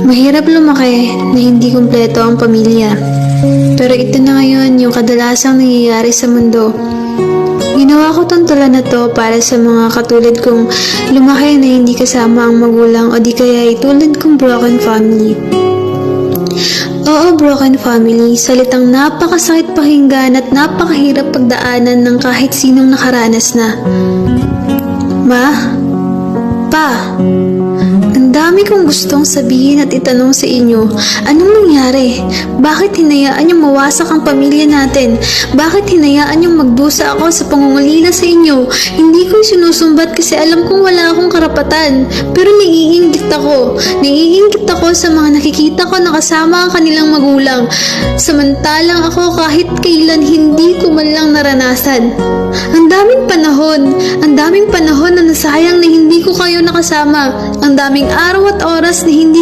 Mahirap lumaki na hindi kumpleto ang pamilya. Pero ito na ngayon yung kadalasang nangyayari sa mundo. Ginawa ko tong tula na to para sa mga katulad kong lumaki na hindi kasama ang magulang o di kaya tulad kong broken family. Oo, broken family, salitang napakasakit pakinggan at napakahirap pagdaanan ng kahit sinong nakaranas na. Ma? Pa? Ang dami kong gustong sabihin at itanong sa inyo. Anong nangyari? Bakit hinayaan yung mawasak ang pamilya natin? Bakit hinayaan yung magdusa ako sa pangungulila sa inyo? Hindi ko sinusumbat kasi alam kong wala akong karapatan. Pero naiinggit ako. Naiinggit ako sa mga nakikita ko na kasama ang kanilang magulang. Samantalang ako kahit kailan hindi ko man lang naranasan. Ang daming panahon na nasayang na hindi ko kayo nakasama. Ang daming araw at oras na hindi